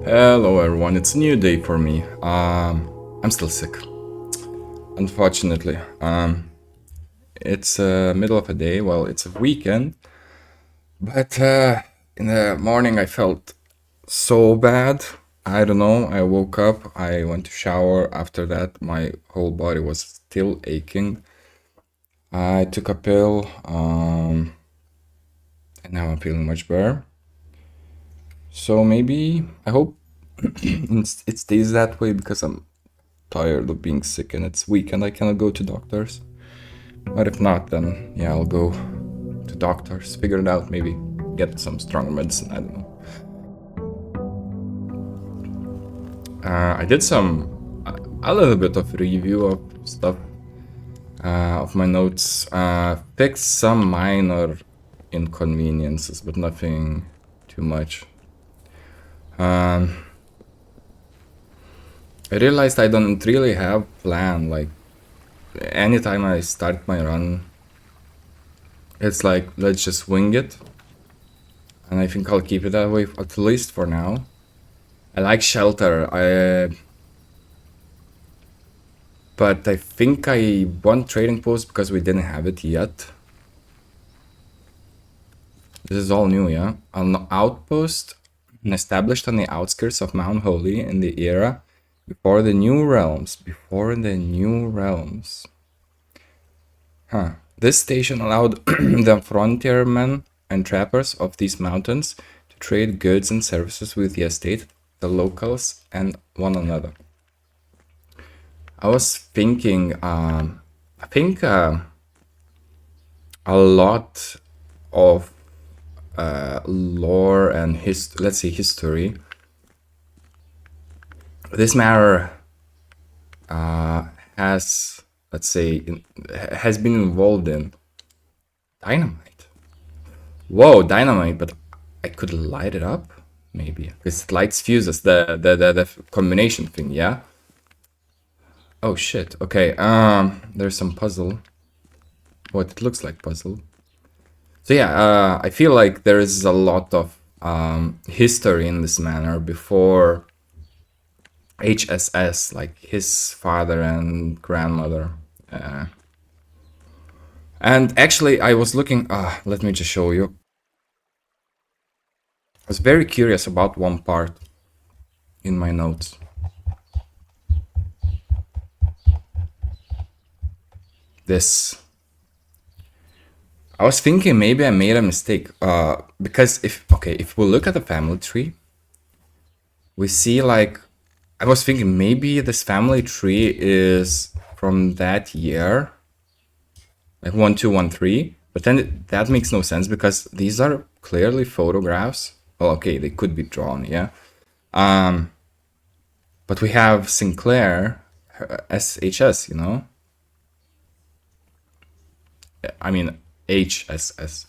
Hello everyone, it's a new day for me. I'm still sick, unfortunately. It's middle of a day, well, it's a weekend, but in the morning I felt so bad. I don't know, I woke up, I went to shower, after that my whole body was still aching. I took a pill, and now I'm feeling much better. So maybe, I hope it stays that way because I'm tired of being sick and it's weekend. I cannot go to doctors. But if not, then yeah, I'll go to doctors, figure it out, maybe get some stronger medicine. I don't know. I did a little bit of review of stuff, of my notes, fixed some minor inconveniences, but nothing too much. I realized I don't really have plan. Like anytime I start my run, it's like let's just wing it, and I think I'll keep it that way at least for now. I like shelter. But I think I want trading post because we didn't have it yet. This is all new, yeah. An outpost established on the outskirts of Mount Holy in the era before the New Realms. Before the New Realms. Huh. This station allowed the frontiermen and trappers of these mountains to trade goods and services with the estate, the locals, and one another. I was thinking, I think a lot of lore and let's say history. This matter has, let's say, has been involved in dynamite. Whoa, dynamite! But I could light it up, maybe, because it lights fuses. The combination thing, yeah. Oh shit. Okay. There's some puzzle. What it looks like puzzle. So yeah, I feel like there is a lot of history in this manner before HSS, like his father and grandmother. And actually, I was looking. Let me just show you. I was very curious about one part in my notes. This. I was thinking maybe I made a mistake. Because if we look at the family tree, we see like I was thinking maybe this family tree is from that year, like 1213, but then that makes no sense because these are clearly photographs. Well, okay, they could be drawn, yeah. But we have Sinclair, SHS, you know? I mean, HSS.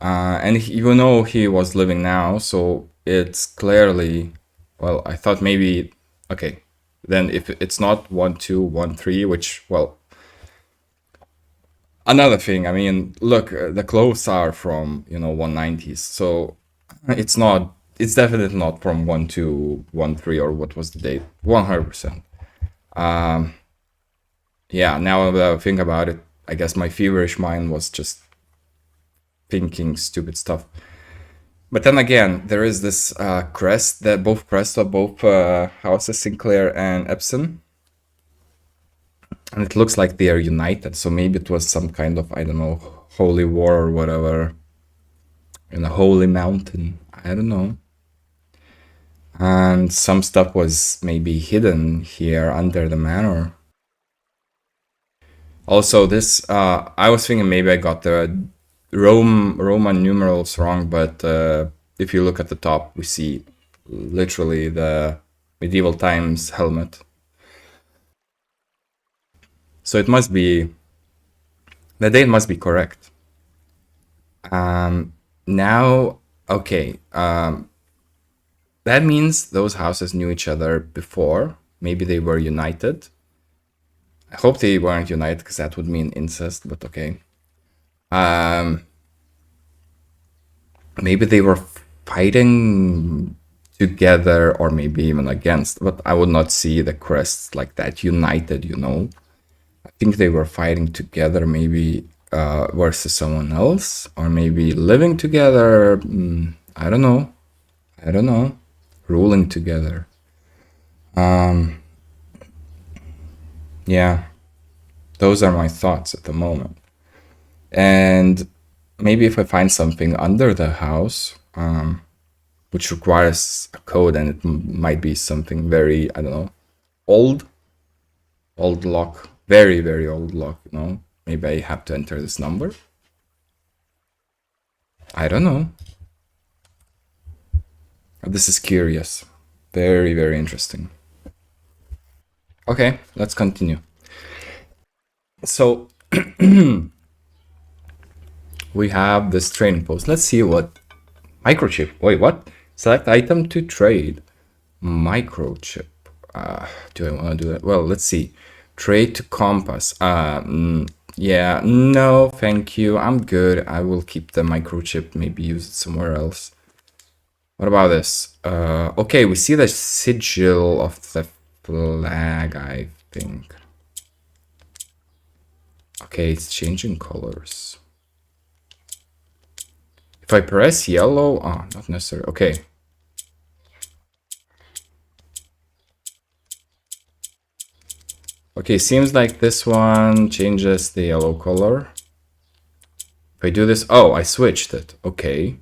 And you know he was living now, so it's clearly, well, I thought maybe, okay, then if it's not 1213, which, well, another thing, I mean, look, the clothes are from, 190s, so it's definitely not from 1213 or what was the date, 100%. Yeah, now that I think about it, I guess my feverish mind was just thinking stupid stuff. But then again, there is this crest, that both crests of both houses, Sinclair and Epson. And it looks like they are united, so maybe it was some kind of, I don't know, holy war or whatever. In a holy mountain, I don't know. And some stuff was maybe hidden here under the manor. Also, this, I was thinking maybe I got the Roman numerals wrong, but if you look at the top, we see literally the medieval times helmet. So it must be, the date must be correct. Now, okay, that means those houses knew each other before. Maybe they were united. I hope they weren't united because that would mean incest, but okay. Maybe they were fighting together or maybe even against, but I would not see the crests like that united, you know. I think they were fighting together, maybe versus someone else, or maybe living together. I don't know. I don't know. Ruling together. Yeah, those are my thoughts at the moment. And maybe if I find something under the house, which requires a code, and it might be something very, I don't know, old lock, very, very old lock, you know, maybe I have to enter this number. I don't know. This is curious. Very, very interesting. Okay, let's continue. So we have this trading post. Let's see what microchip. Wait, what? Select item to trade. Microchip. Do I want to do that? Well, let's see. Trade to compass. Yeah, no, thank you. I'm good. I will keep the microchip. Maybe use it somewhere else. What about this? Okay, we see the sigil of the flag, I think. Okay, it's changing colors. If I press yellow, not necessary. Okay. Okay, seems like this one changes the yellow color. If I do this, oh, I switched it. Okay.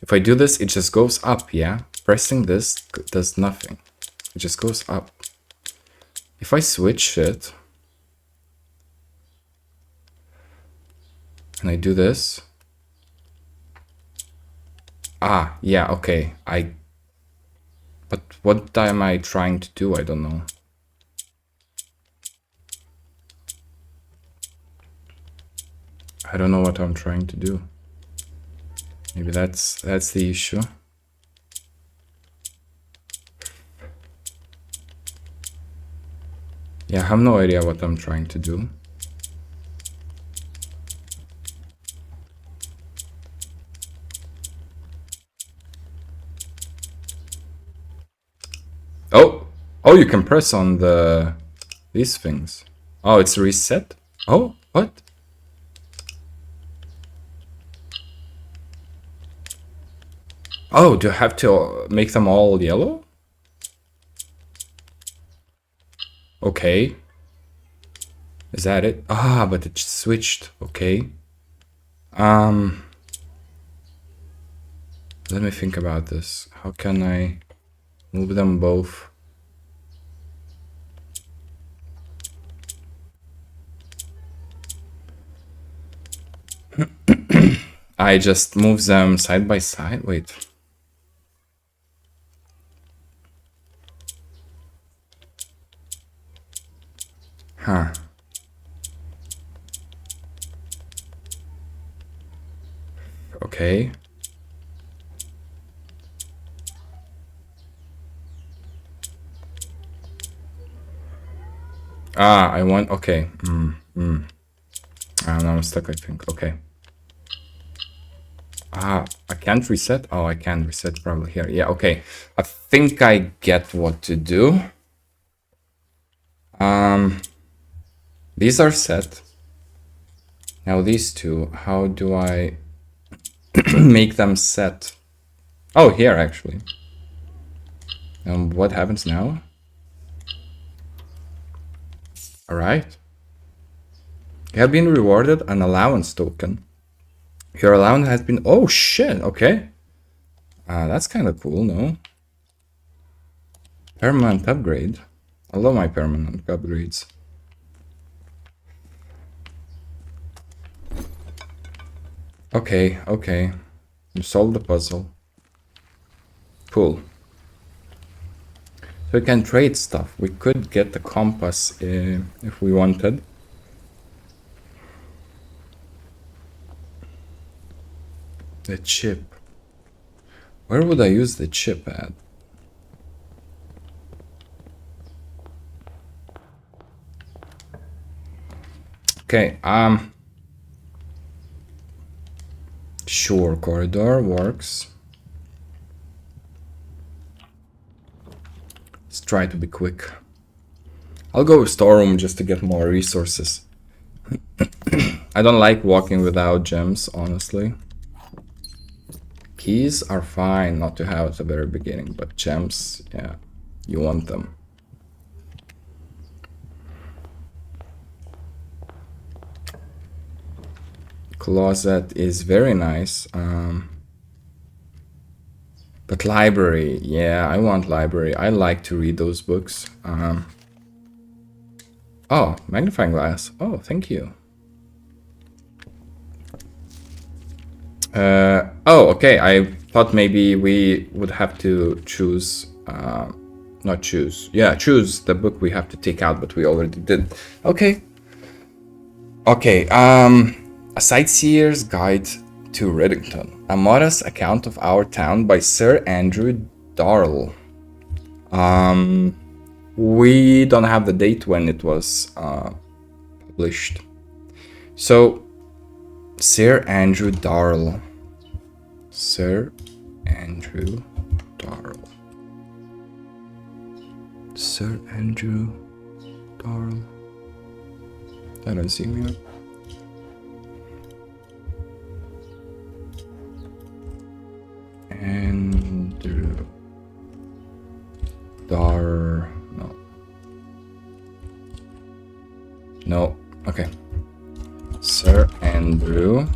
If I do this, it just goes up, yeah? Pressing this does nothing. It just goes up. If I switch it, and I do this, yeah, okay. But what am I trying to do? I don't know. I don't know what I'm trying to do. Maybe that's the issue. Yeah, I have no idea what I'm trying to do. Oh, you can press on these things. Oh, it's reset? Oh, what? Oh, do I have to make them all yellow? Okay. Is that it? But it switched. Okay. Let me think about this. How can I move them both? I just move them side by side. Wait. Huh. Okay. I want. Okay. Now I'm stuck, I think. Okay. I can't reset. Oh, I can reset probably here. Yeah, okay. I think I get what to do. These are set. Now these two, how do I make them set? Oh, here actually. What happens now? All right. You have been rewarded an allowance token. Your allowance has been... Oh, shit. Okay. That's kind of cool, no? Permanent upgrade. I love my permanent upgrades. Okay, okay. You solved the puzzle. Cool. So we can trade stuff. We could get the compass if we wanted. The chip. Where would I use the chip at? Okay, sure, corridor works. Let's try to be quick. I'll go with storeroom just to get more resources. I don't like walking without gems, honestly. Keys are fine not to have at the very beginning, but gems, yeah, you want them. Closet is very nice. But library, yeah, I want library. I like to read those books. Oh, magnifying glass. Oh, thank you. Oh, okay. I thought maybe we would have to choose, not choose. Yeah, choose the book we have to take out, but we already did. Okay. Okay, A Sightseer's Guide to Reddington. A modest account of our town by Sir Andrew Darrell. We don't have the date when it was published. So, Sir Andrew Darrell. Sir Andrew Darrell. Sir Andrew Darrell. I don't see him here. Andrew Dar. No. No. Okay. Sir Andrew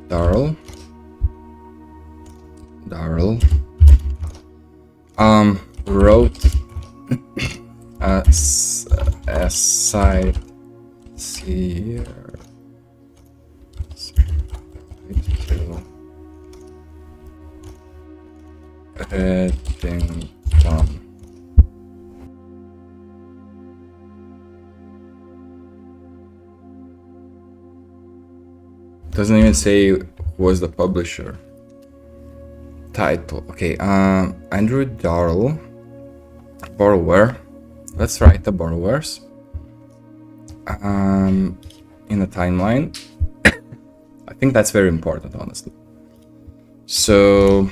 Darrell. Wrote a sightseer to Reddington. Doesn't even say who was the publisher. Title. Okay, Andrew Darrell. Borrower. Let's write the borrowers. In a timeline. I think that's very important, honestly. So,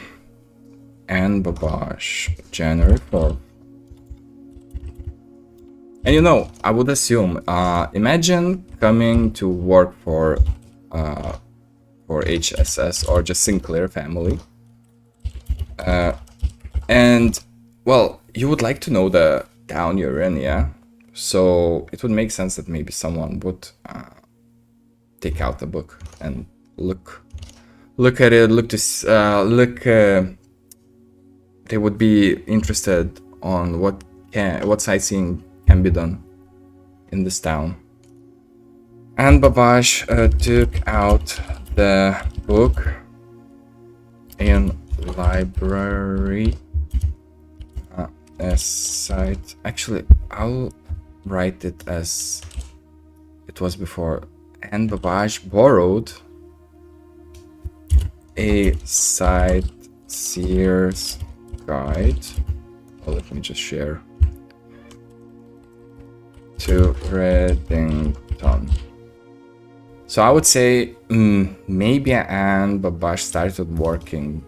Anne Babash, January 4th. And you know, I would assume, imagine coming to work for HSS or just Sinclair family. And, well, you would like to know the town you're in, yeah? So it would make sense that maybe someone would take out the book and look at it, they would be interested on what sightseeing can be done in this town. And Babash took out the book in library site. Actually, I'll write it as it was before. And Babash borrowed a sightseer's guide. Oh, let me just share. To Reddington. So I would say maybe Anne Babash started working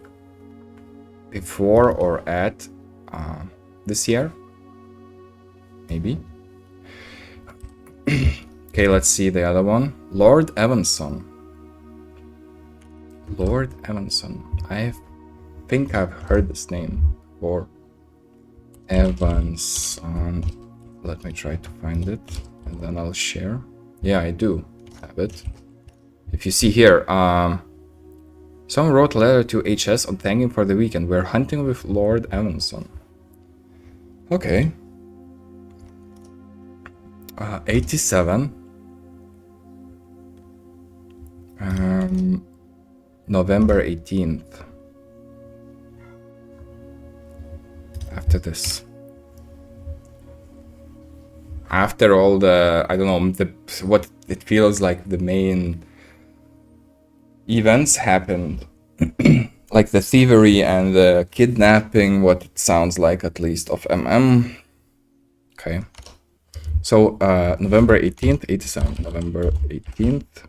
before or at this year. Maybe. Okay, let's see the other one. Lord Evanson. Lord Evanson. I think I've heard this name before. Evanson. Let me try to find it and then I'll share. Yeah, I do have it. If you see here, someone wrote a letter to HS on thanking for the weekend. We're hunting with Lord Evanson. Okay. 87. November 18th. After this. After all the, I don't know, what it feels like the main events happened. Like the thievery and the kidnapping, what it sounds like at least, of MM. Okay. So, November 18th, 87. November 18th,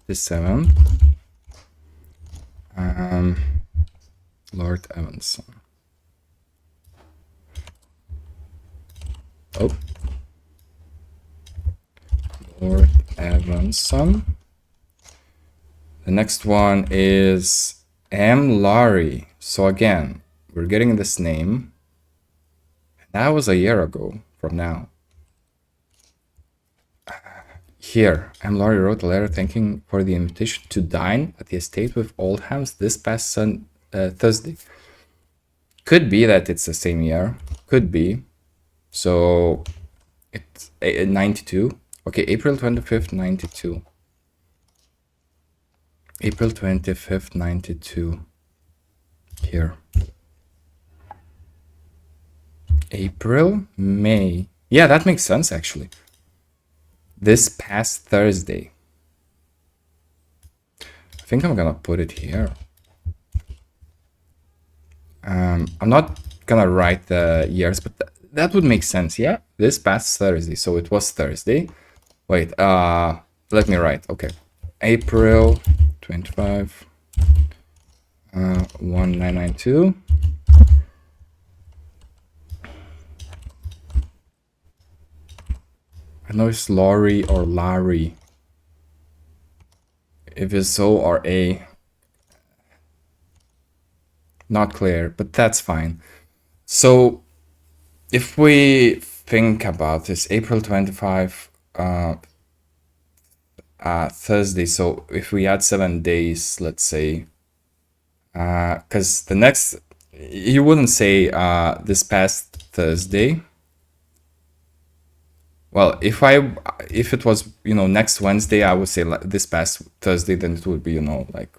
87. Lord Evanson. Oh, Lord Evanson. The next one is M. Laurie. So again, we're getting this name. That was a year ago from now. Here, M. Laurie wrote a letter thanking for the invitation to dine at the estate with Oldhams this past Thursday. Could be that it's the same year. Could be. So it's 92. Okay, April 25th, 92. April 25th, 92. Here. April, May. Yeah, that makes sense actually. This past Thursday. I think I'm gonna put it here. I'm not gonna write the years, but that would make sense. Yeah, this past Thursday. So it was Thursday. Wait, let me write. Okay, April 25, 1992. I know it's Laurie or Larry. If it's O or A, not clear, but that's fine. So if we think about this, April 25, Thursday. So if we add 7 days, let's say, because the next, you wouldn't say this past Thursday. Well, if it was, next Wednesday, I would say like this past Thursday, then it would be, like,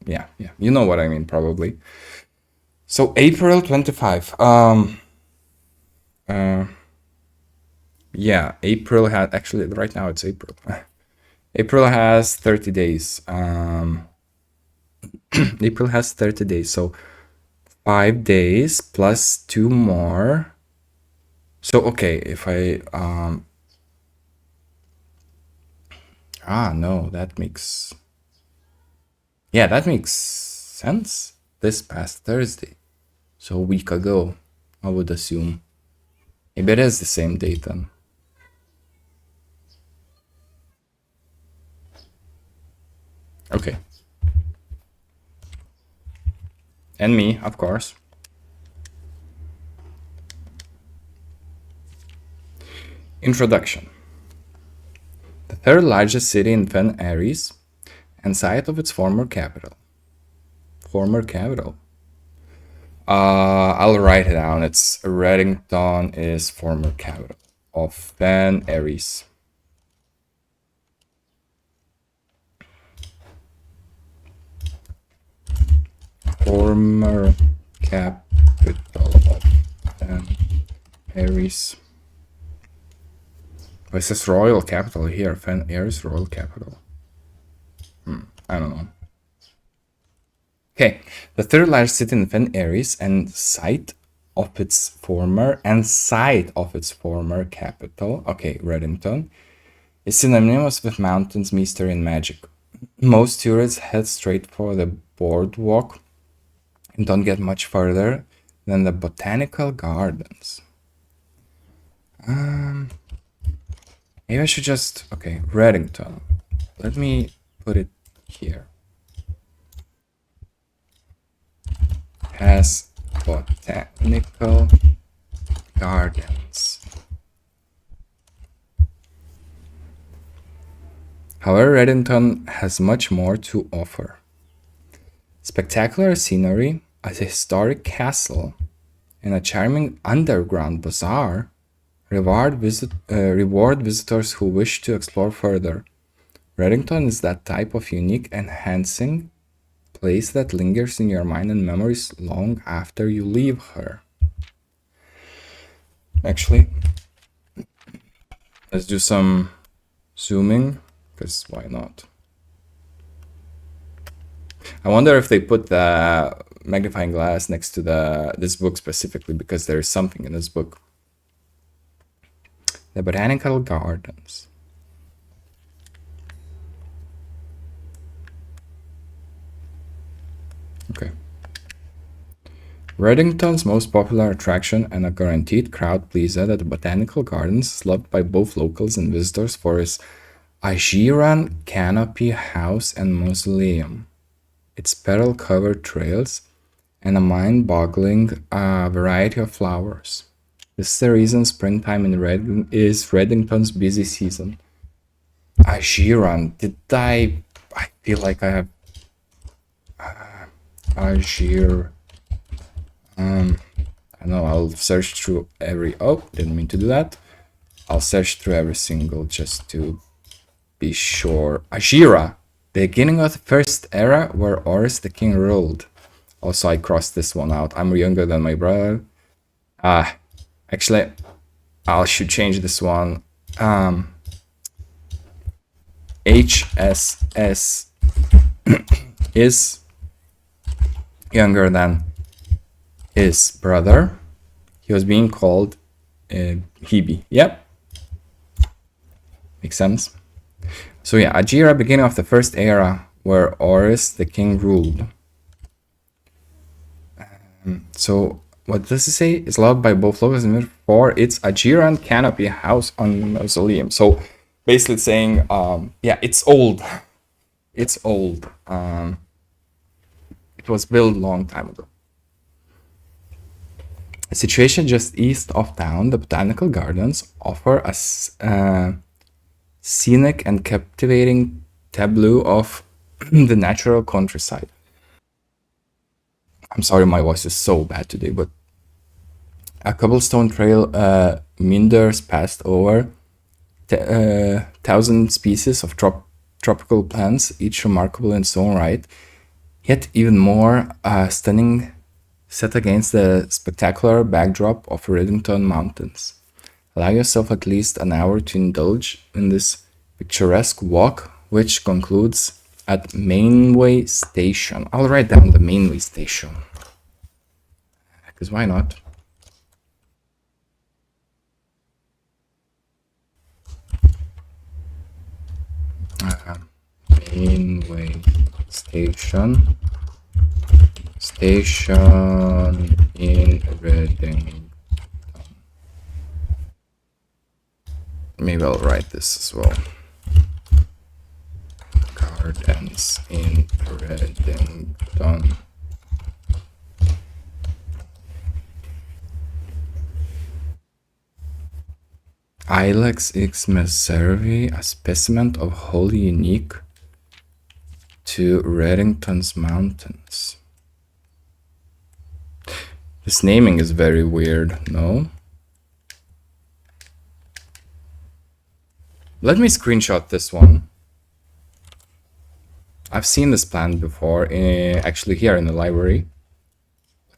yeah, you know what I mean, probably. So April 25. Yeah, April had actually right now it's April. April has 30 days. April has 30 days, so 5 days plus 2 more. So okay, if I no, that makes sense. This past Thursday, so a week ago, I would assume. Maybe it is the same date then. Okay. And me, of course. Introduction. The third largest city in Fen Aries and site of its former capital. I'll write it down. It's Reddington is former capital of Fen Aries. Former capital of Fen Aries. Oh, it says royal capital here. Fen Aries royal capital. I don't know. Okay, the third largest city in Fen Aries and site of its former capital. Okay, Reddington is synonymous with mountains, mystery, and magic. Most tourists head straight for the boardwalk and don't get much further than the botanical gardens. Maybe I should just Reddington. Let me put it here. Has botanical gardens. However, Reddington has much more to offer. Spectacular scenery, a historic castle, and a charming underground bazaar reward visitors who wish to explore further. Reddington is that type of unique, enhancing place that lingers in your mind and memories long after you leave her. Actually, let's do some zooming, because why not? I wonder if they put the magnifying glass next to this book specifically because there is something in this book. The botanical gardens. Okay. Reddington's most popular attraction and a guaranteed crowd pleaser at the Botanical Gardens is loved by both locals and visitors for its Ajiran canopy house and mausoleum, its petal-covered trails, and a mind-boggling variety of flowers. This is the reason springtime in is Reddington's busy season. Ajiran, I feel like I have Ajir. I know, I'll search through every, oh, didn't mean to do that. I'll search through every single just to be sure. Ajira, the beginning of the first era where Oris the king ruled. Also, I crossed this one out. I'm younger than my brother. Actually, I should change this one. HSS is younger than his brother. He was being called Hebe. Yep. Makes sense. So yeah, Ajira, beginning of the first era where Oris the king ruled. So what does it say? It's loved by both locals and for its Ajiran canopy house on the mausoleum. So basically saying, yeah, it's old. It's old. It was built a long time ago. A situation just east of town, the Botanical Gardens offer a scenic and captivating tableau of the natural countryside. I'm sorry, my voice is so bad today, but a cobblestone trail meanders past over 1,000 species of tropical plants, each remarkable in its own right, yet even more stunning set against the spectacular backdrop of Reddington Mountains. Allow yourself at least an hour to indulge in this picturesque walk, which concludes at Mainway Station. I'll write down the Mainway Station, because why not? Mainway Station. Station in Reddington. Maybe I'll write this as well. Gardens in Reddington. Ilex X Meservi, a specimen of wholly unique to Reddington's mountains. This naming is very weird, no? Let me screenshot this one. I've seen this plant before, actually here in the library.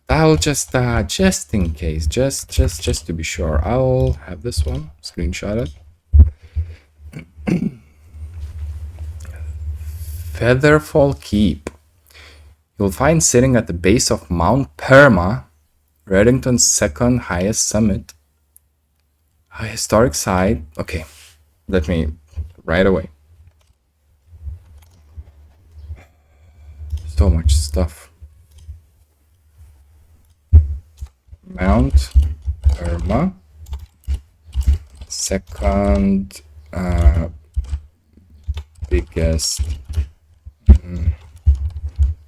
I'll just in case, just to be sure, I'll have this one, screenshot it. Featherfall Keep. You'll find sitting at the base of Mount Perma, Reddington's second highest summit, a historic site. Okay, let me right away. So much stuff. Mount Perma, second biggest.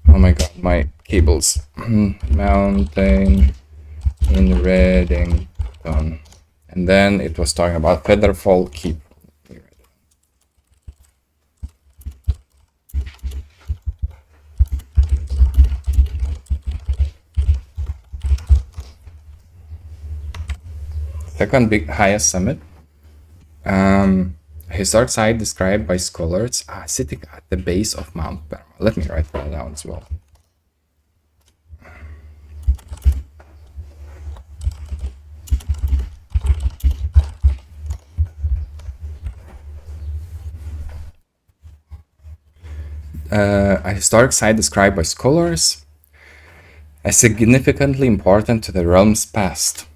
Oh my god, my cables. Mountain in Reddington. And then it was talking about Featherfall Keep. Second highest summit. A historic site described by scholars sitting at the base of Mount Perma. Let me write that down as well. A historic site described by scholars as significantly important to the realm's past.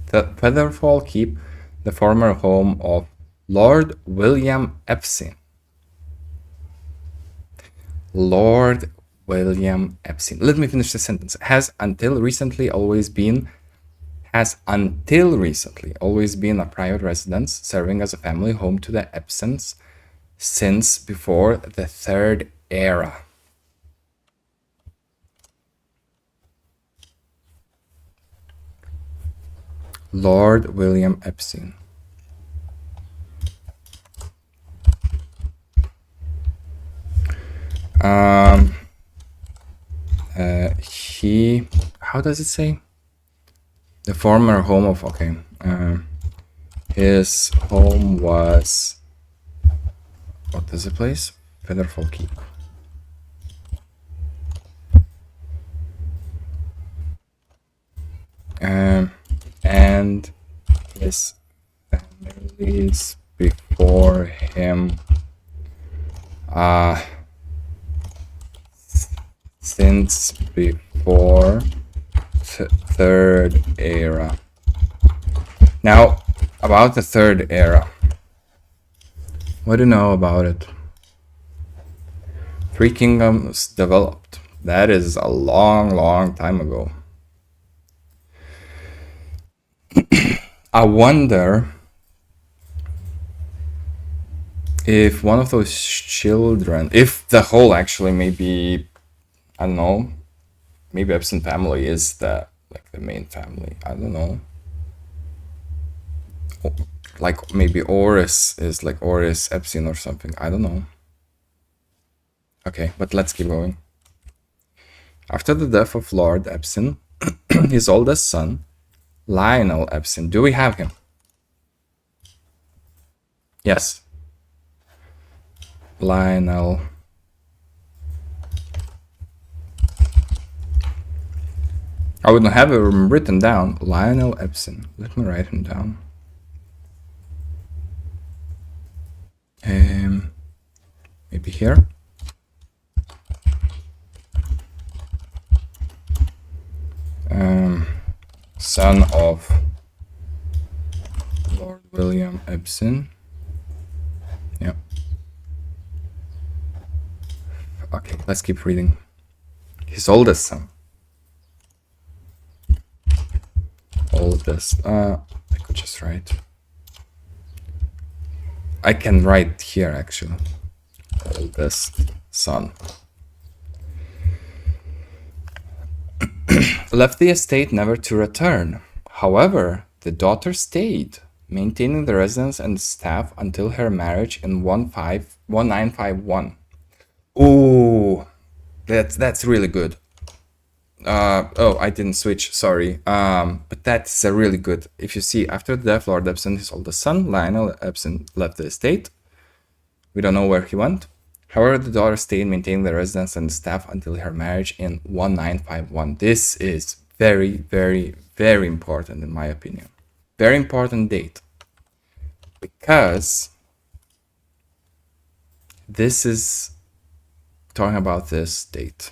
The Featherfall Keep, the former home of Lord William Epstein, Lord William Epstein. Let me finish the sentence. Has until recently always been a private residence serving as a family home to the Epsteins since before the Third Era. Lord William Epstein. He, how does it say? The former home of, okay. His home was, what is the place? Federal Keep. And his families before him, since before Third Era. Now, about the Third Era. What do you know about it? Three Kingdoms developed. That is a long time ago. I wonder if one of those children, if the whole actually maybe, I don't know, maybe Epstein family is the main family. I don't know. Like maybe Oris is like Oris Epstein or something. I don't know. Okay, but let's keep going. After the death of Lord Epstein, his oldest son, Lionel Epstein. Do we have him? Yes. Lionel. I wouldn't have it written down. Lionel Epstein. Let me write him down. Maybe here. Son of Lord William Epstein. Yeah. Okay, let's keep reading. His oldest son. Oldest. I could just write. I can write here actually. Oldest son. Left the estate never to return. However, the daughter stayed, maintaining the residence and staff until her marriage in 1951. Ooh, that's really good. Oh, I didn't switch, sorry. But that's a really good. If you see, after the death of Lord Epstein, his oldest son, Lionel Epstein, left the estate. We don't know where he went. However, the daughter stayed, maintaining the residence and staff until her marriage in 1951. This is very, very, very important in my opinion. Very important date. Because this is talking about this date.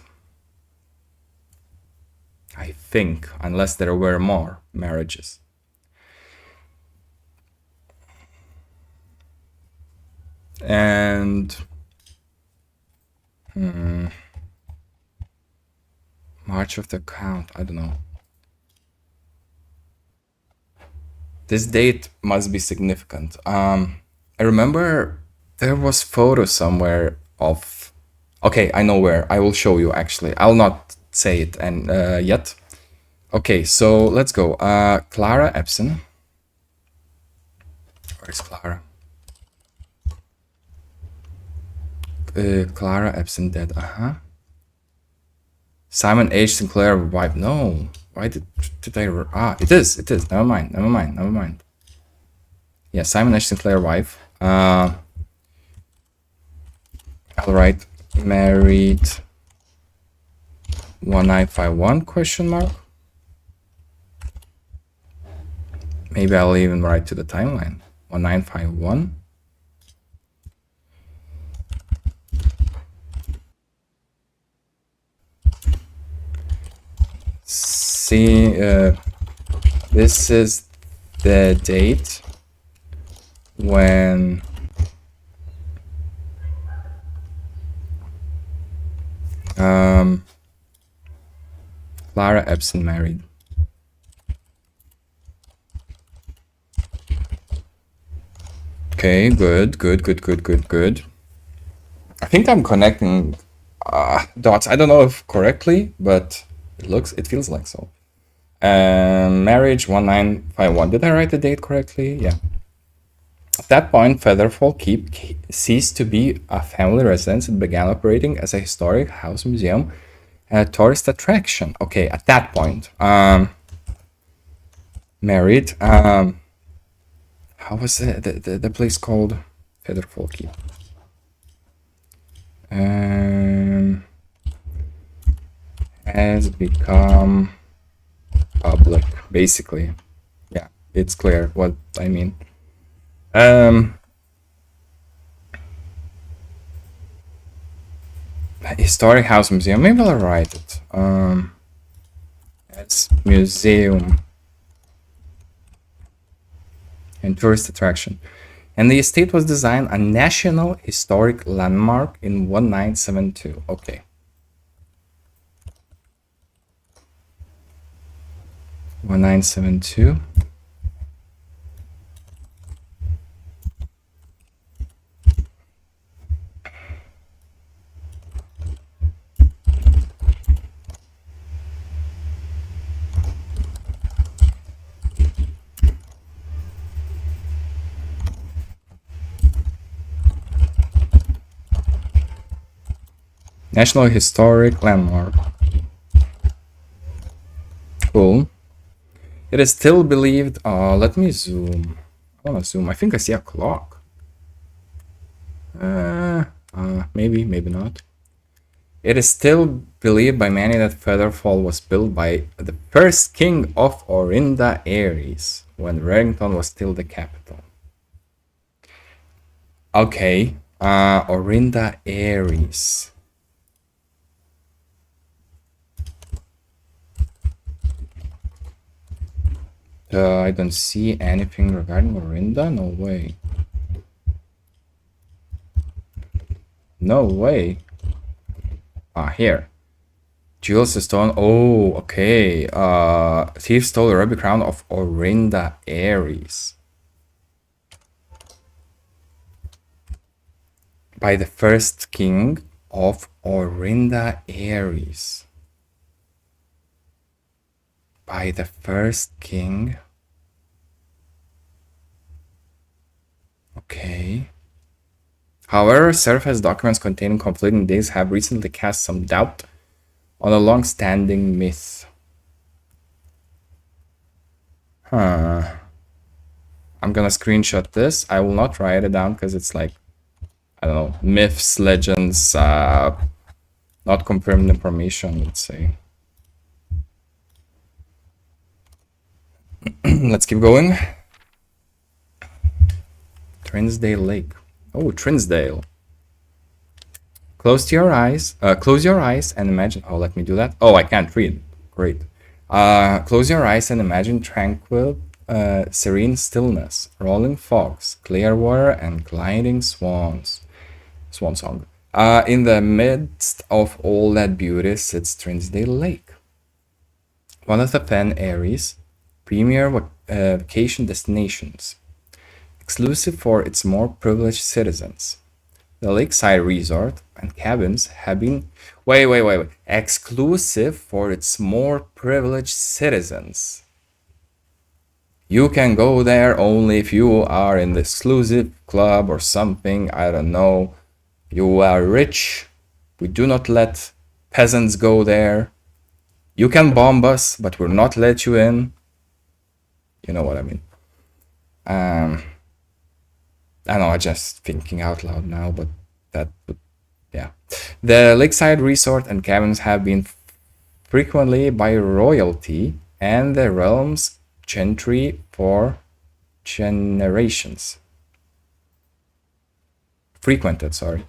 I think, unless there were more marriages. And March of the Count, I don't know. This date must be significant. I remember there was photo somewhere of, okay, I know where. I will show you actually. I'll not say it and yet. Okay, so let's go. Clara Epstein. Where is Clara? Clara Epstein dead. Simon H. Sinclair wife. No. Why did I? It is. Never mind. Yeah, Simon H. Sinclair wife. All right. Married. 1951 question mark. Maybe I'll even write to the timeline. 1951. See, this is the date when Clara Epson married. Okay, good. I think I'm connecting dots. I don't know if correctly, but it feels like so. Marriage 1951. Did I write the date correctly? Yeah. At that point, Featherfall Keep ceased to be a family residence and began operating as a historic house museum and a tourist attraction. Okay, at that point, married. How was the place called? Featherfall Keep. Has become public, basically. Yeah, it's clear what I mean. Historic house museum. Maybe I'll write it. It's museum and tourist attraction. And the estate was designed a national historic landmark in 1972. Okay. 1972. National Historic Landmark. Cool. It is still believed. Let me zoom. I want to zoom. I think I see a clock. Maybe not. It is still believed by many that Featherfall was built by the first king of Orinda Aries when Reddington was still the capital. Okay, Orinda Aries. I don't see anything regarding Orinda. No way. No way. Here. Jewels stone. Oh, okay. Thief stole the ruby crown of Orinda Aries. By the first king of Orinda Aries. By the first king. Okay. However, surface documents containing conflicting dates have recently cast some doubt on a long-standing myth. I'm gonna screenshot this. I will not write it down because it's like, I don't know, myths, legends, not confirmed information, let's say. Let's keep going. Trinsdale Lake. Oh, Trinsdale. Close your eyes and imagine. Oh, let me do that. Oh, I can't read. Great. Close your eyes and imagine tranquil, serene stillness, rolling fogs, clear water, and gliding swans. Swan song. In the midst of all that beauty sits Trinsdale Lake, one of the Fen Aries' premier vacation destinations, exclusive for its more privileged citizens. The lakeside resort and cabins have been exclusive for its more privileged citizens. You can go there only if you are in the exclusive club or something, I don't know. You are rich. We do not let peasants go there. You can bomb us, but we'll not let you in. You know what I mean. I know, I'm just thinking out loud now, but yeah. The lakeside resort and cabins have been frequently by royalty and the realm's gentry for generations. Frequented, sorry.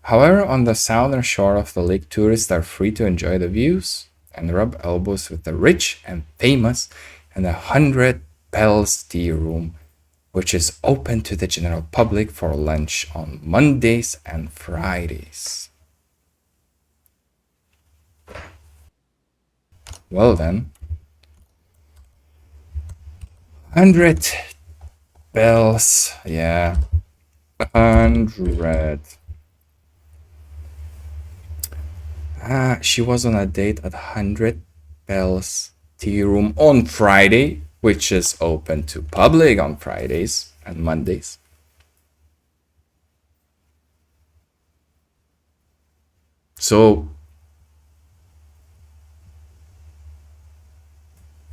However, on the southern shore of the lake, tourists are free to enjoy the views and rub elbows with the rich and famous and the 100 Bells Tea Room, which is open to the general public for lunch on Mondays and Fridays. Well then. 100 bells. Yeah. 100. She was on a date at 100 bells tea room on Friday, which is open to public on Fridays and Mondays. So,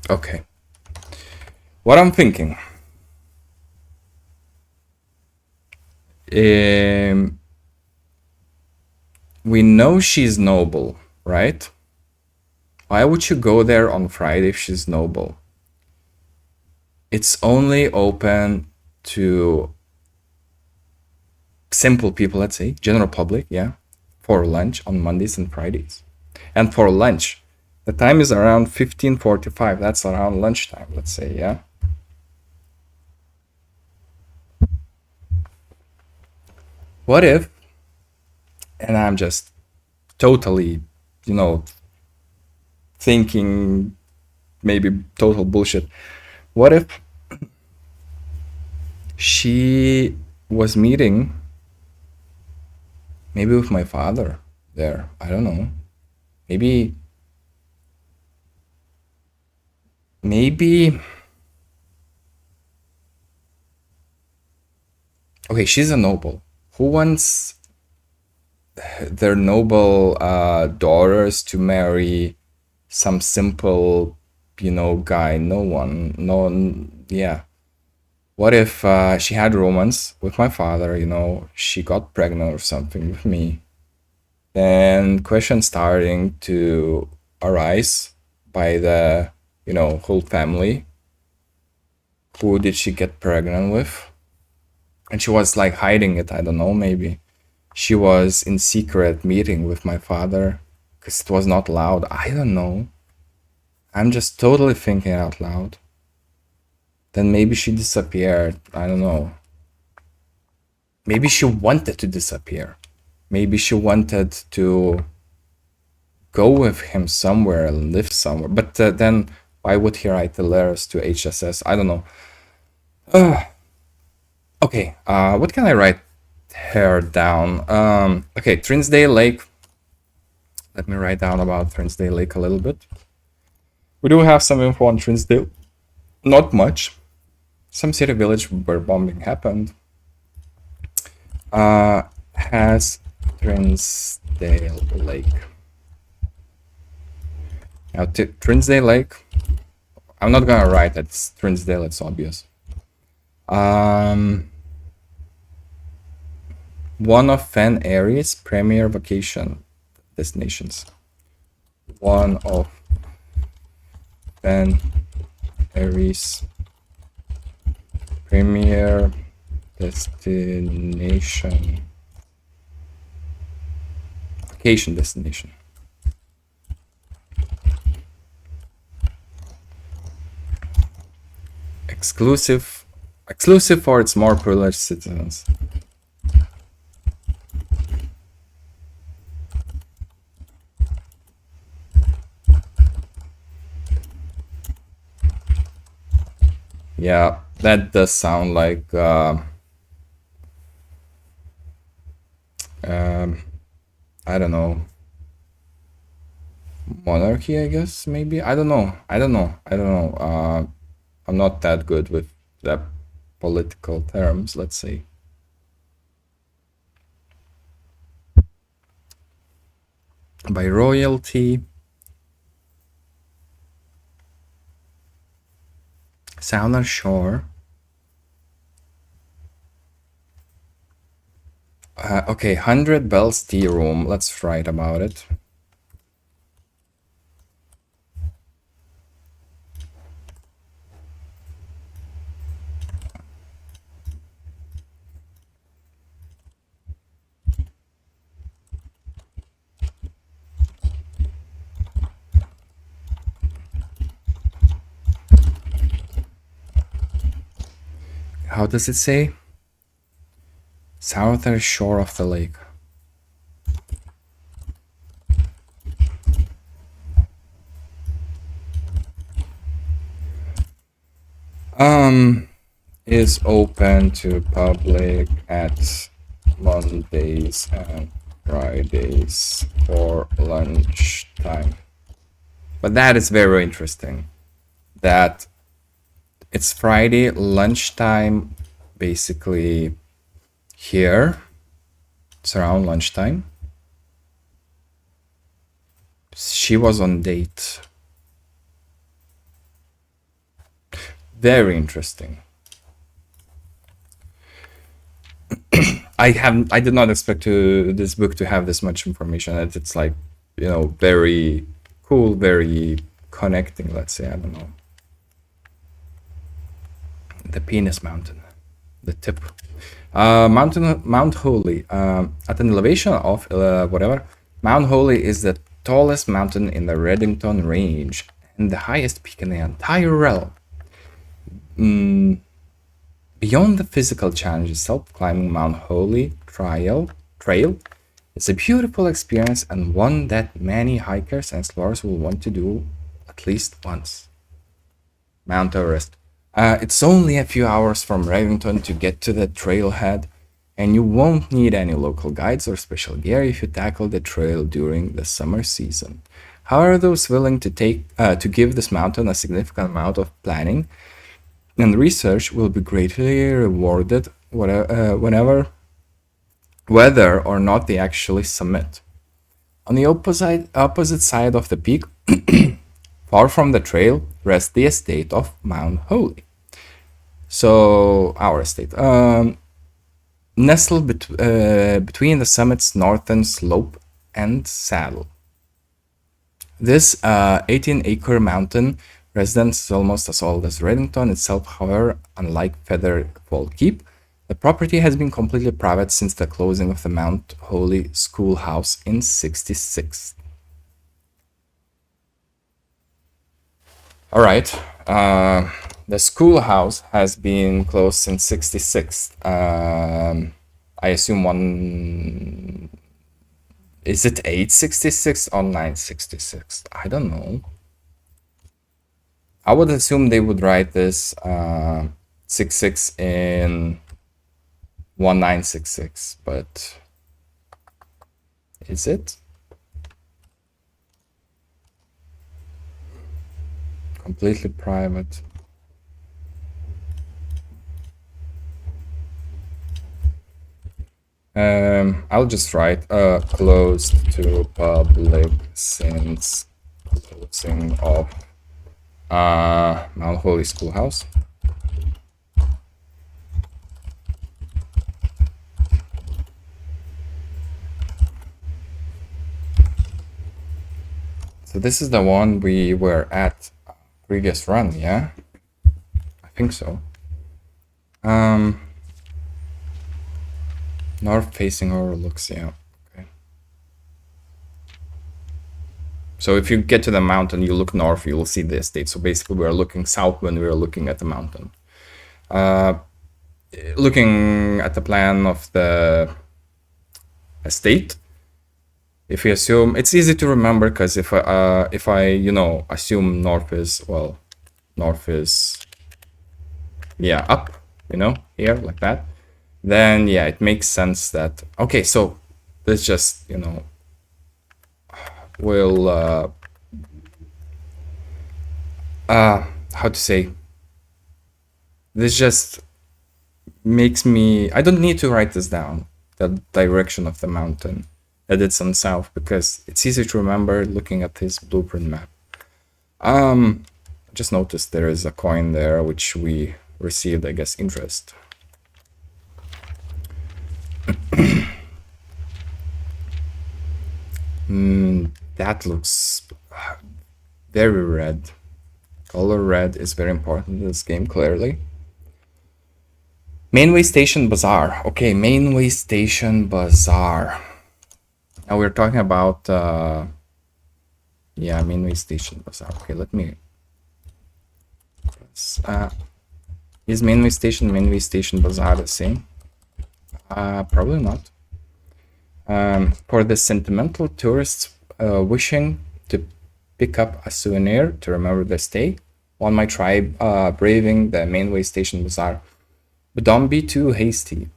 okay. What I'm thinking. We know she's noble, right? Why would you go there on Friday if she's noble? It's only open to simple people, let's say, general public, yeah, for lunch on Mondays and Fridays. And for lunch, the time is around 15:45. That's around lunchtime, let's say, yeah. What if, and I'm just totally, thinking maybe total bullshit. What if she was meeting maybe with my father there? I don't know. Maybe okay, she's a noble. Who wants their noble daughters to marry some simple, guy? No one. No, yeah. What if she had romance with my father, she got pregnant or something with me? Then questions starting to arise by the, whole family. Who did she get pregnant with? And she was like hiding it, I don't know, maybe. She was in secret meeting with my father because it was not loud. I don't know. I'm just totally thinking out loud. Then maybe she disappeared. I don't know. Maybe she wanted to disappear. Maybe she wanted to go with him somewhere and live somewhere. But then why would he write the letters to HSS? I don't know. Okay, what can I write her down? Okay, Trinsdale Lake. Let me write down about Trinsdale Lake a little bit. We do have some info on Trinsdale. Not much. Some city village where bombing happened. Has Trinsdale Lake. Now, Trinsdale Lake. I'm not gonna write that it's Trinsdale, it's obvious. One of Fan Aries premier vacation destinations. One of Fan Aries premier destination. Vacation destination. Exclusive for its more privileged citizens. Yeah, that does sound like I don't know, monarchy, I guess, maybe. I don't know. I'm not that good with the political terms, let's say. By royalty. Southern Shore. Okay, 100 Bells Tea Room. Let's write about it. How does it say? Southern shore of the lake. Is open to public at Mondays and Fridays for lunchtime. But that is very interesting. That it's Friday lunchtime, basically here. It's around lunchtime. She was on date. Very interesting. I did not expect this book to have this much information. It's like, you know, very cool, very connecting, let's say. I don't know. The Penis Mountain, the tip. Mount Holy. At an elevation of whatever, Mount Holy is the tallest mountain in the Reddington range and the highest peak in the entire realm. Beyond the physical challenges, self-climbing Mount Holy trail is a beautiful experience and one that many hikers and explorers will want to do at least once. Mount Everest. It's only a few hours from Reddington to get to the trailhead, and you won't need any local guides or special gear if you tackle the trail during the summer season. However, those willing to give this mountain a significant amount of planning and research will be greatly rewarded whether or not they actually submit. On the opposite side of the peak, far from the trail, rests the estate of Mount Holy. So, our estate. Nestled between the summit's northern slope and saddle. This 18-acre mountain residence is almost as old as Reddington itself. However, unlike Featherfall Keep, the property has been completely private since the closing of the Mount Holy Schoolhouse in '66. All right, the schoolhouse has been closed since '66. I assume is it 866 or 966? I don't know. I would assume they would write this 66 in 1966, but is it? Completely private. I'll just write closed to public since closing of Mount Holy Schoolhouse. So this is the one we were at previous run, yeah? I think so. North facing overlooks, yeah. Okay. So if you get to the mountain, you look north, you will see the estate. So basically we are looking south when we are looking at the mountain. Looking at the plan of the estate, if we assume, it's easy to remember because if I you know, assume north is, yeah, up, you know, here like that, then yeah, it makes sense that, okay, so let's just, you know, we'll how to say, this just makes me, I don't need to write this down, the direction of the mountain that it's on south, because it's easy to remember looking at this blueprint map. Just noticed there is a coin there which we received, I guess, interest. That looks very red. Color red is very important in this game, clearly. Mainway Station Bazaar. Okay, Mainway Station Bazaar. Now we're talking about, yeah, Mainway Station Bazaar. Okay, let me, is Mainway Station Bazaar the same? Probably not. For the sentimental tourists wishing to pick up a souvenir to remember the stay, On my tribe, braving the mainway station bazaar. But don't be too hasty.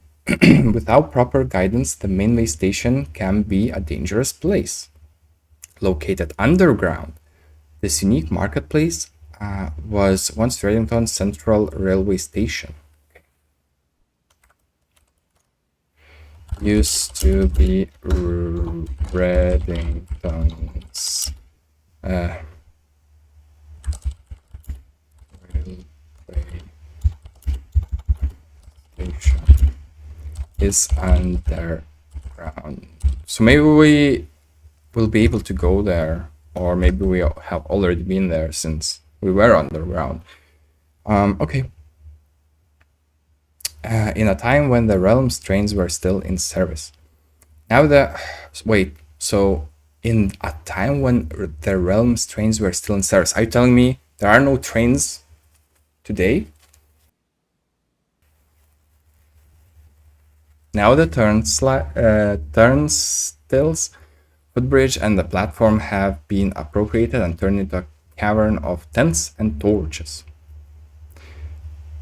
Without proper guidance, the mainway station can be a dangerous place. Located underground, this unique marketplace was once Reddington's central railway station. Used to be Reddington's railway station is underground. So maybe we will be able to go there, or maybe we have already been there since we were underground. Okay. In a time when the realms trains were still in service. Now wait, so in a time when the realms trains were still in service, are you telling me there are no trains today? Now the turnstiles, footbridge, and the platform have been appropriated and turned into a cavern of tents and torches.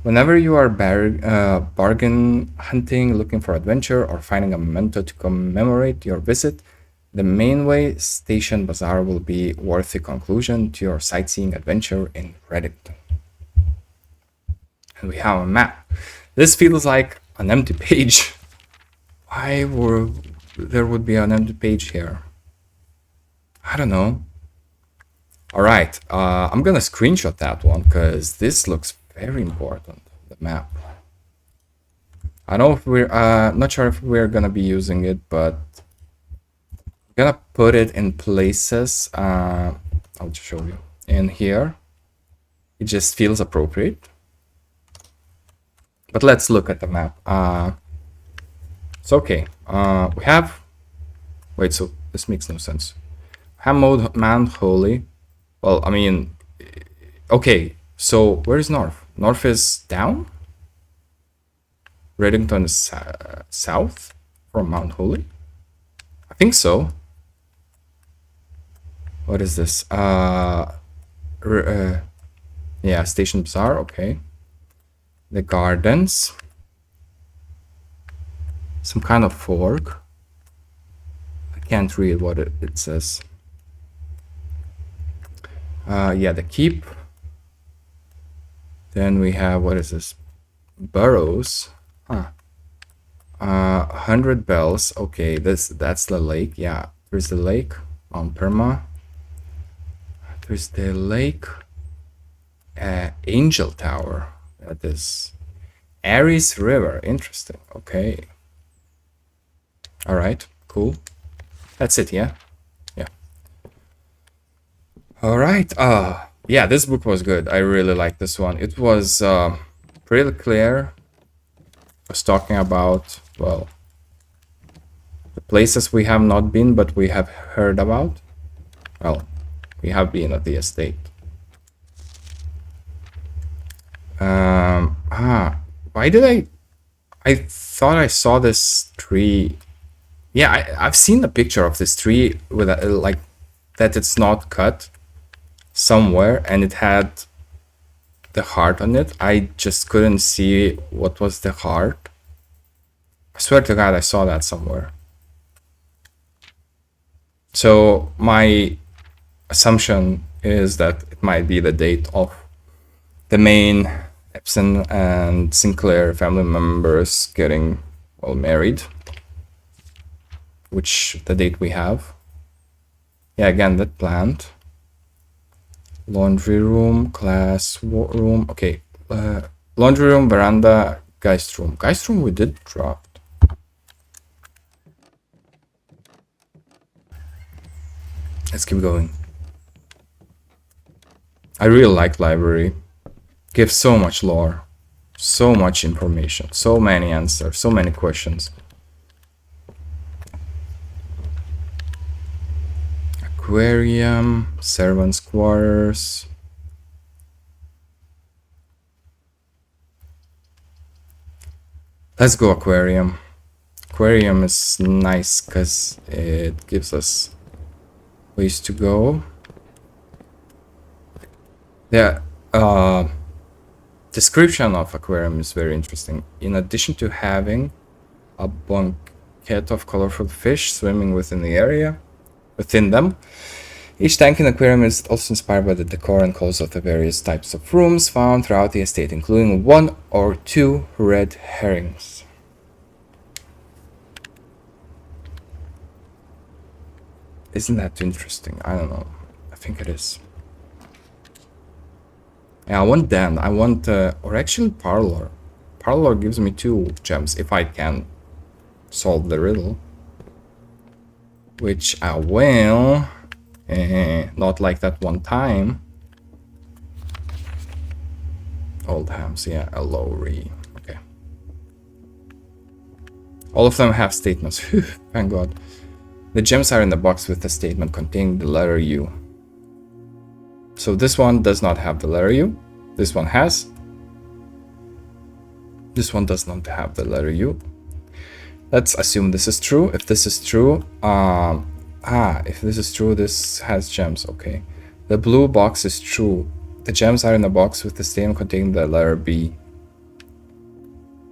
Whenever you are bargain hunting, looking for adventure, or finding a memento to commemorate your visit, the mainway station bazaar will be worth the conclusion to your sightseeing adventure in Reddington. And we have a map. This feels like an empty page. Why there would be an empty page here? I don't know. All right, I'm gonna screenshot that one because this looks very important, the map. I know if we're not sure if we're gonna be using it, but I'm gonna put it in places. I'll just show you in here. It just feels appropriate. But let's look at the map. It's okay. We have. Wait, so this makes no sense. Mount Holy. Well, I mean, okay. So where is North? North is down. Reddington is south from Mount Holy. I think so. What is this? Yeah, Station Bazaar. Okay. The gardens. Some kind of fork. I can't read what it says. Yeah, the keep. Then we have, what is this? Burrows. Huh. 100 bells. Okay, that's the lake. Yeah, there's the lake. Mount Perma. There's the lake. Angel Tower. That is Aries River. Interesting. Okay. All right. Cool. That's it. Yeah. Yeah. All right. Yeah, this book was good. I really liked this one. It was pretty clear. It was talking about, well, the places we have not been, but we have heard about. Well, we have been at the estate. Why did I thought I saw this tree. Yeah, I've seen the picture of this tree with a, like that it's not cut somewhere, and it had the heart on it. I just couldn't see what was the heart. I swear to God, I saw that somewhere. So my assumption is that it might be the date of the main Epson and Sinclair family members getting, well, married, which the date we have. Yeah, again, that plant. Laundry room, class room. Okay, laundry room, veranda, guest room. Guest room we did drop. Let's keep going. I really like library. Gives so much lore, so much information, so many answers, so many questions. Aquarium, servants' quarters. Let's go aquarium. Aquarium is nice because it gives us ways to go. Yeah, Uh, description of aquarium is very interesting. In addition to having a banquet of colorful fish swimming within them, each tank in the aquarium is also inspired by the decor and colors of the various types of rooms found throughout the estate, including 1 or 2 red herrings. Isn't that interesting? I don't know. I think it is. Yeah, I want Dan. I want, or actually Parlor. Parlor gives me 2 gems if I can solve the riddle. Which I will. Not like that one time. Old hams, yeah, a lowry. Okay. All of them have statements. Thank God. The gems are in the box with a statement containing the letter U. So this one does not have the letter U. This one has. This one does not have the letter U. Let's assume this is true. If this is true, if this is true, this has gems. Okay. The blue box is true. The gems are in the box with the statement containing the letter B.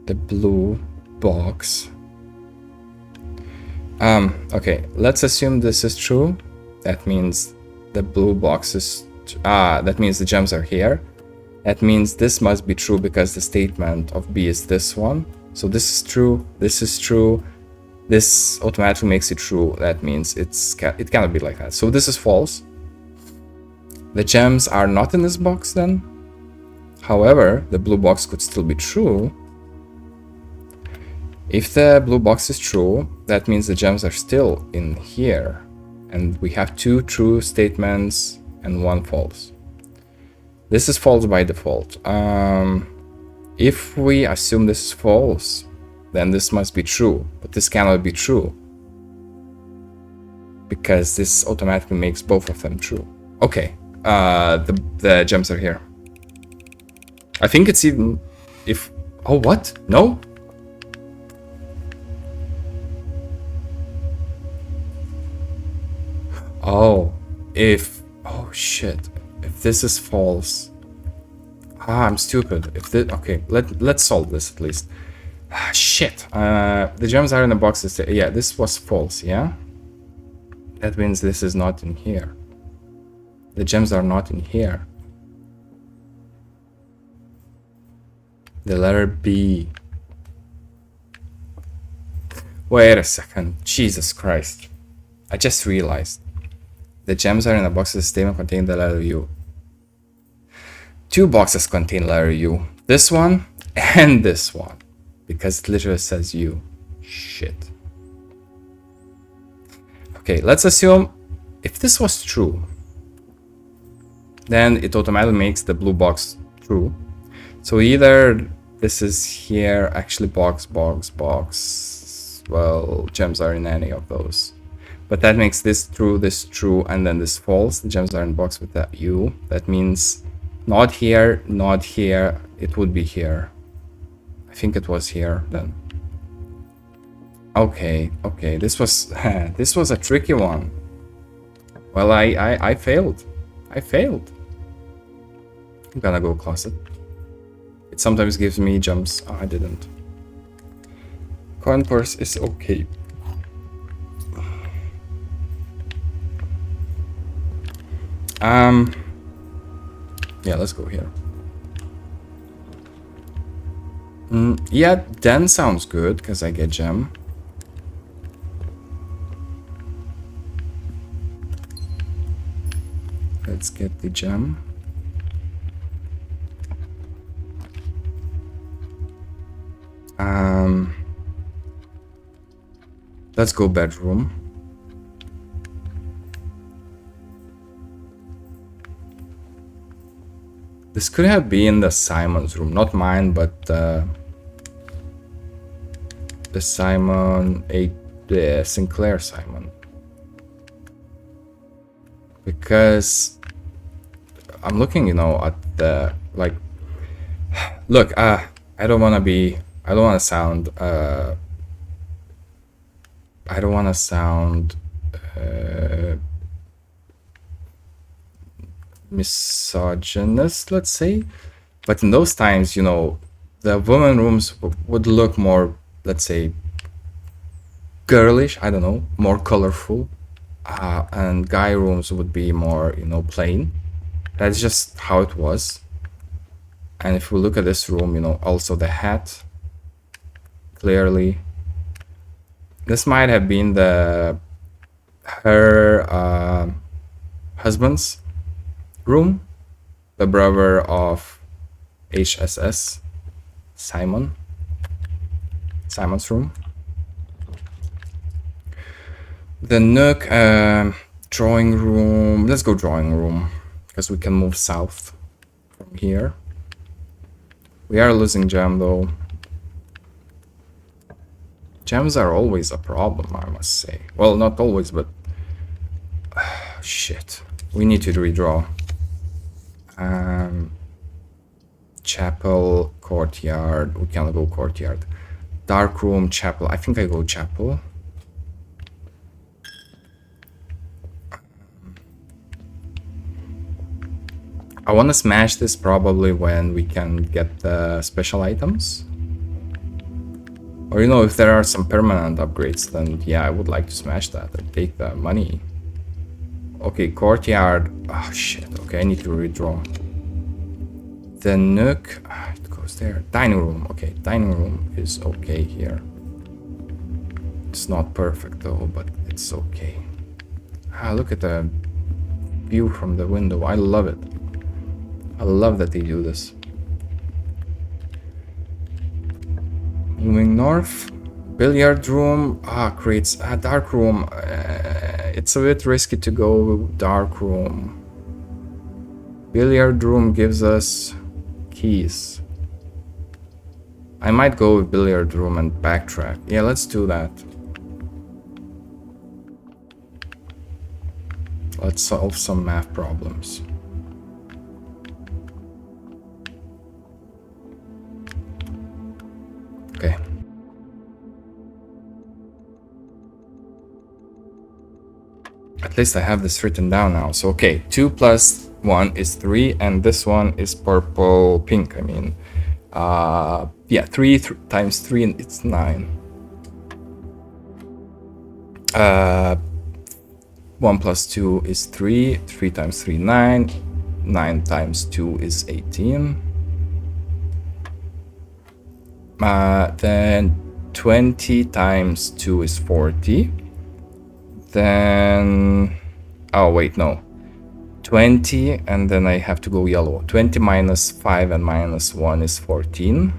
The blue box. Okay, let's assume this is true. That means the blue box is, that means the gems are here. That means this must be true because the statement of B is this one. So this is true, this is true. This automatically makes it true. That means it cannot be like that. So this is false. The gems are not in this box then. However, the blue box could still be true. If the blue box is true, that means the gems are still in here. And we have 2 true statements and 1 false. This is false by default. If we assume this is false, then this must be true. But this cannot be true, because this automatically makes both of them true. Okay, the gems are here. I think it's even if... Oh, what? No? Oh, if... Oh, shit. If this is false... I'm stupid. If this... Okay, let's solve this at least. Shit. The gems are in the boxes. Yeah, this was false, yeah? That means this is not in here. The gems are not in here. The letter B. Wait a second. Jesus Christ. I just realized. The gems are in a box with a statement containing the letter U. 2 boxes contain letter U. This one and this one. Because it literally says U. Shit. Okay, let's assume if this was true, then it automatically makes the blue box true. So either this is here, actually box. Well, gems are in any of those. But that makes this true, and then this false. The gems are in box with that U. That means not here, not here. It would be here. I think it was here then. Okay, this was this was a tricky one. Well, I failed. I failed. I'm gonna go closet. It sometimes gives me jumps. Oh, I didn't. Coin purse is okay. Yeah, let's go here. Yeah, then sounds good because I get gem. Let's get the gem. Let's go bedroom. This could have been the Simon's room, not mine, but the Sinclair Simon. Because I'm looking, at the, like, look, I don't want to sound, misogynist, let's say. But in those times, you know, the women rooms would look more, let's say, girlish, I don't know, more colorful. And guy rooms would be more, you know, plain. That's just how it was. And if we look at this room, you know, also the hat, clearly, this might have been her husband's room, the brother of HSS, Simon's room. The Nook, drawing room. Let's go drawing room, because we can move south from here. We are losing gem though. Gems are always a problem, I must say. Well, not always, but shit. We need to redraw. Chapel, courtyard. We can go courtyard. Dark room, chapel. I think I go chapel. I want to smash this probably when we can get the special items. Or, you know, if there are some permanent upgrades, then yeah, I would like to smash that and take the money. Okay, courtyard. Oh, shit. Okay, I need to redraw. The Nook. It goes there. Dining room. Okay, dining room is okay here. It's not perfect though, but it's okay. Look at the view from the window. I love it. I love that they do this. Moving north. Billiard room. Creates a dark room. It's a bit risky to go dark room. Billiard room gives us keys. I might go with billiard room and backtrack. Yeah, let's do that. Let's solve some math problems. Okay. At least I have this written down now. So, okay, 2 plus 1 is 3, and this one is purple pink. I mean, yeah, 3 times 3, and it's 9. 1 plus 2 is 3. 3 times 3, 9. 9 times 2 is 18. Then 20 times 2 is 40. Then, oh wait, no. 20, and then I have to go yellow. 20 minus 5 and minus 1 is 14.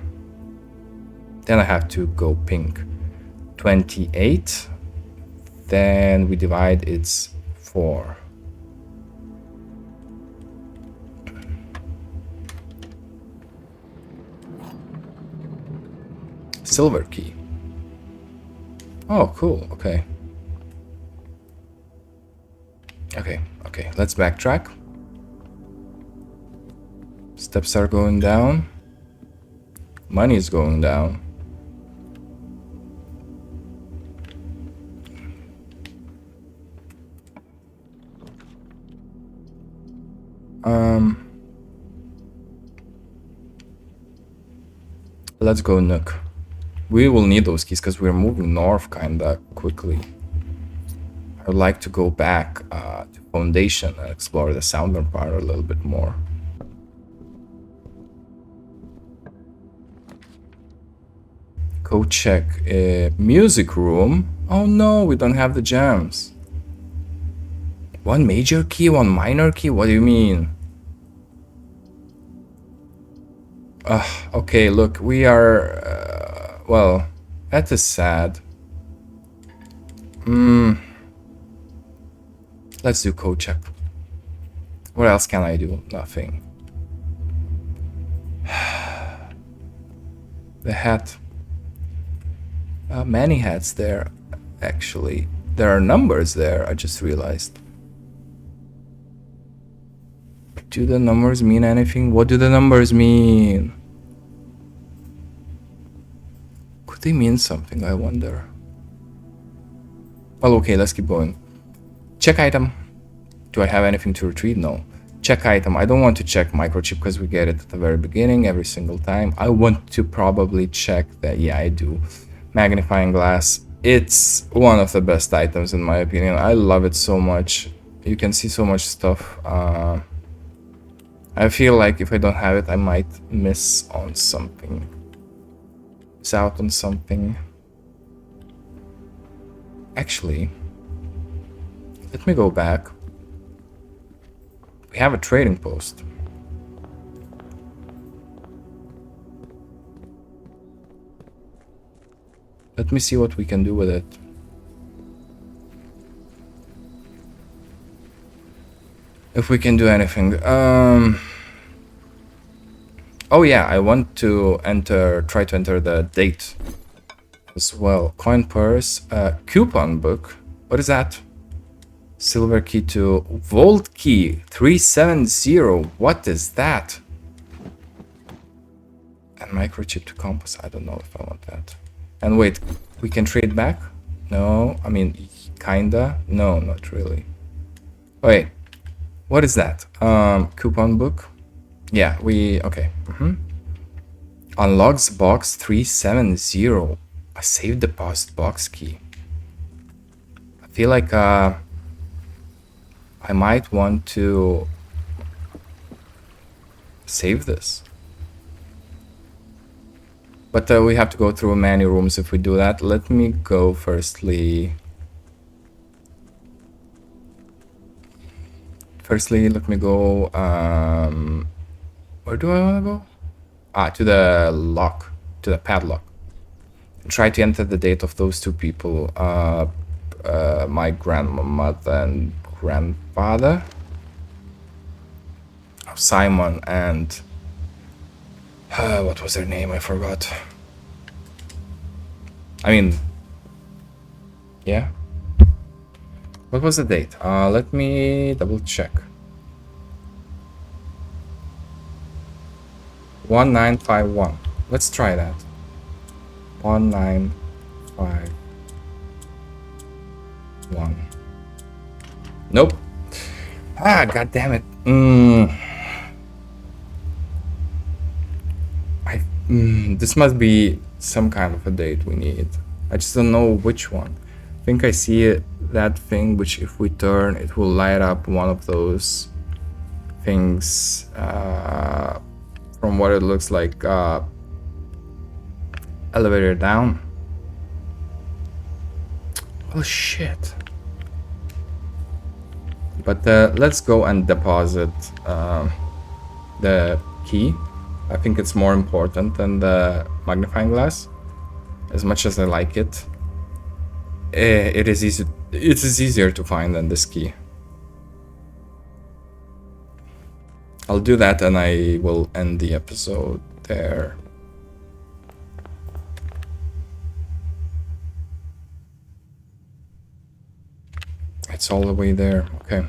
Then I have to go pink. 28. Then we divide, it's 4. Silver key. Oh, cool. Okay. Okay, let's backtrack. Steps are going down. Money is going down. Let's go Nook. We will need those keys because we're moving north kinda quickly. I would like to go back to Foundation and explore the southern part a little bit more. Go check music room. Oh no, we don't have the gems. One major key, one minor key? What do you mean? Okay, look, we are... well, that is sad. Let's do code check. What else can I do? Nothing. The hat. Many hats there, actually. There are numbers there, I just realized. Do the numbers mean anything? What do the numbers mean? Could they mean something, I wonder? Well, okay, let's keep going. Check item. Do I have anything to retrieve? No. Check item. I don't want to check microchip because we get it at the very beginning every single time. I want to probably check that. Yeah, I do. Magnifying glass. It's one of the best items in my opinion. I love it so much. You can see so much stuff. I feel like if I don't have it, I might miss on something. Miss out on something. Actually, let me go back. We have a trading post. Let me see what we can do with it. If we can do anything. Oh yeah, I want to try to enter the date as well. Coin purse, coupon book. What is that? Silver key to vault key 370. What is that? And microchip to compass. I don't know if I want that. And wait, we can trade back? No, I mean, kinda. No, not really. Wait, what is that? Coupon book. Yeah, okay. Unlocks box 370. A safe deposit box key. I feel like I might want to save this. But we have to go through many rooms if we do that. Let me go firstly. Let me go. Where do I want to go? To the lock, to the padlock. Try to enter the date of those two people. My grandmother and grandfather. Simon and what was their name? I forgot. I mean, yeah. What was the date? Let me double check. 1951. Let's try that. 1951. Nope. God damn it. This must be some kind of a date we need. I just don't know which one. I think I see it, that thing, which if we turn, it will light up one of those things. From what it looks like, elevator down. Oh shit. But let's go and deposit the key. I think it's more important than the magnifying glass. As much as I like it, it is easy. It is easier to find than this key. I'll do that and I will end the episode there. It's all the way there. Okay.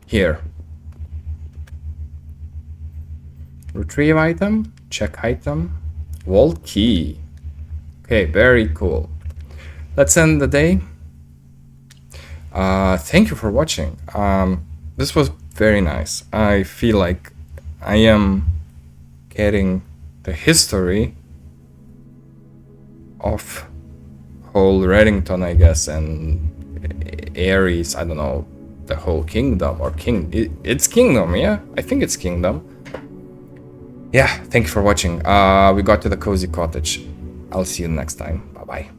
Here. Retrieve item, check item, vault key. Okay, very cool. Let's end the day. Thank you for watching. This was very nice. I feel like I am getting the history of whole Reddington, I guess, and Ares, I don't know, the whole kingdom, or it's kingdom, yeah? I think it's kingdom. Yeah, thank you for watching. We got to the cozy cottage. I'll see you next time. Bye-bye.